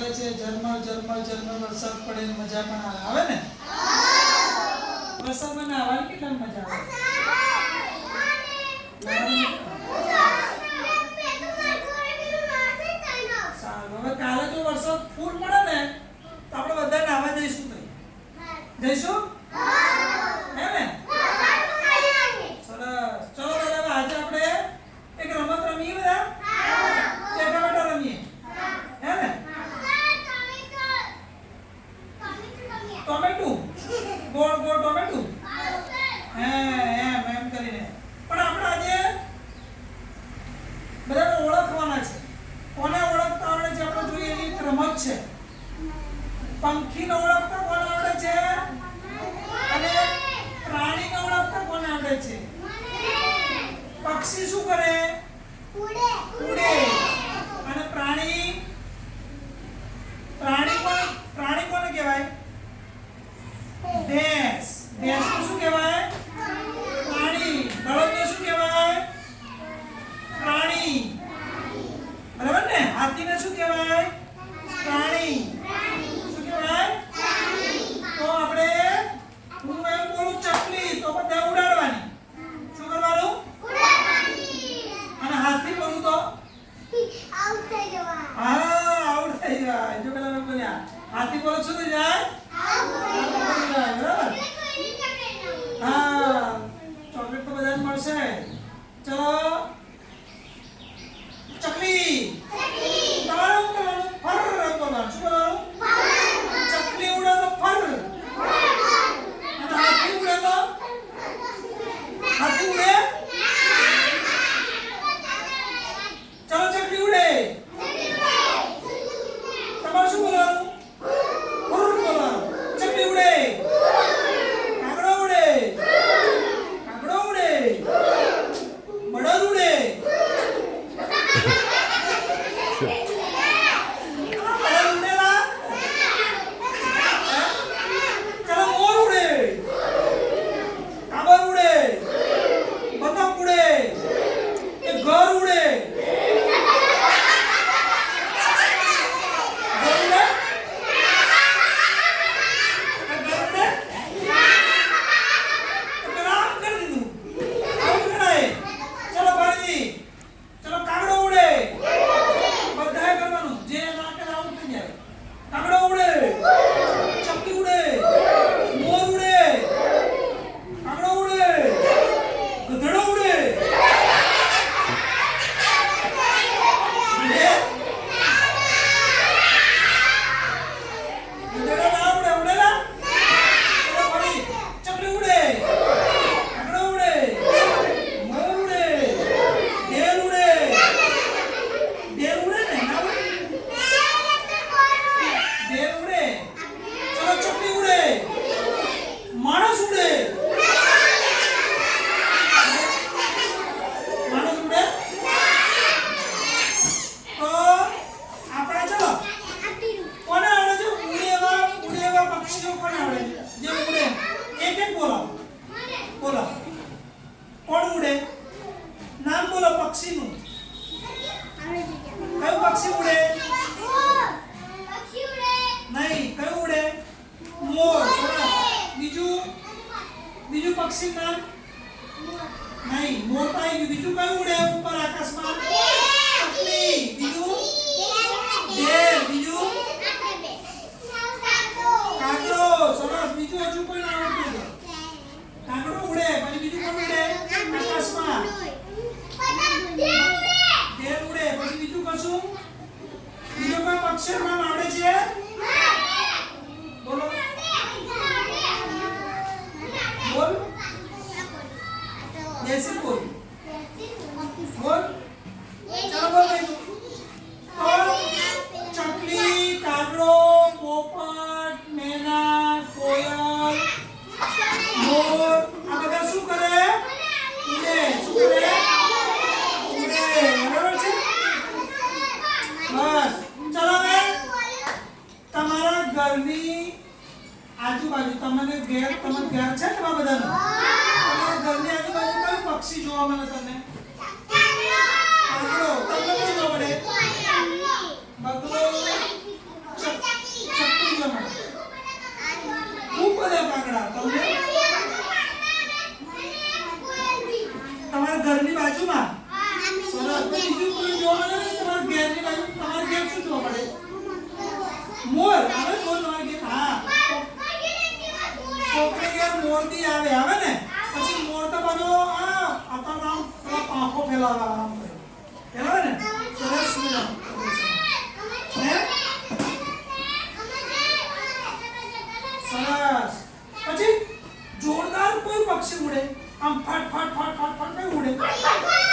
પડે છે, ઝરમર ઝરમર ઝરમર વરસાદ પડે ને મજા પણ આવે ને? વરસાદમાં નાહવાની કેટલી મજા આવે? સારું, હવે કાલે જો વરસાદ ફૂલ પડે ને તો આપણે બધા નાહવા જઈશું નહીં? જઈશું? હે ને? સરસ. ચલો દાદા, આજે આપણે એક રમત રમીએ બધા? બેઠા બેઠા રમીએ. હે ને? ટોમેટો. ગોળ ગોળ ટોમેટો. એમ કરીને. પણ આપણે આજે બધાને ઓળખવાના છે. કોને ઓળખતા આવડે છે આપણે જોઈએ એની એક રમત છે. પંખીને ઓળખતા કોને આવડે છે? અને પ્રાણીને ઓળખતા કોને આવડે છે? પક્ષી શું કરે? ઉડે. અને પ્રાણી કોને કહેવાય? ભેંસ. ભેંસને શું કહેવાય? પ્રાણી. બળદને શું કહેવાય? પ્રાણી. બરાબર ને? હાથીને શું કહેવાય? પ્રાણી. શું કહેવાય? તો આપણે હું એમ બોલું ચકલી તો બધા ઉડાડવાની. શું કરવાનું? અને હાથી બોલું તો આઉટ થઈ જવાય. આઉટ થઈ જાય. જો પેલા મેં બોલ્યા હાથી બોલો શું થઈ જાય? આઉટ થઈ જાય. બરાબર? હા, ચોકલેટ તો બધાને મળશે. ચલો, ચકલી. તમારે શું કરવાનું? ફર બોલવાનું. શું બોલવાનું? ચકલી ઉડે તો ફર. અને હાથી ઉડે તો હાથી ઉડે. ચલો, ચકલી ઉડે. તમારે શું બોલવાનું? ફર બોલવાનું. ચકલી ઉડે. કાગડો ઉડે. કાગડો ઉડે. બળદ ઉડે. કોણ ઉડે? નામ બોલો પક્ષીનું. કયું પક્ષી ઉડે? નહીં, કયું ઉડે? મોર. બીજું પક્ષી નામ? નહીં, મોર તો આવી ગયું. બીજું કયું ઉડે ઉપર આકાશમાં? ચકલી. બીજું? ઢેર. બીજું? કાગડો. સરસ. બીજું હજુ કોઈ નામ આવડતું? કાગડો ઉડે. પછી બીજું કોણ ઉડે આકાશમાં? ઢેર ઉડે. પછી બીજું કશું? બીજું કોઈ પક્ષી નામ આવડે છે? બોલો. બોલ. દેશી બોલ. બોલ. ચાલો બોલ ભાઈ. તો ચકલી, કાગડો, પોપટ, મેના, કોયલ, મોર આ બધા શું કરે? ઉડે. શું કરે? ઉડે. બરાબર છે? બસ. ચલો હવે તમારા ઘરની આજુબાજુ તમારે ઘર છે તમારા બધાનું? તમારા ઘરની આજુબાજુ કયું પક્ષી જોવા મળે તમને? કાગડો. તમને કયું જોવા મળે? બગલો, બાજુમાં સરસ પછી બીજું કોઈ જોવા મળે ને તમારા ઘેરની બાજુ તમારા ઘેર શું જોવા મળે મોર આવે મોર તમારા ઘેર હા કોકની ઘેર મોરથી આવે ને પછી મોર તો બધો આતા નામ પેલા પાંખો ફેલાવા આમ કરે ફેલાવે ને સરસ હે સરસ પછી જોરદાર કોઈ પક્ષી ઉડે આમ ફટ ફટ ફટ ફટ ફટ કઈ ઉડે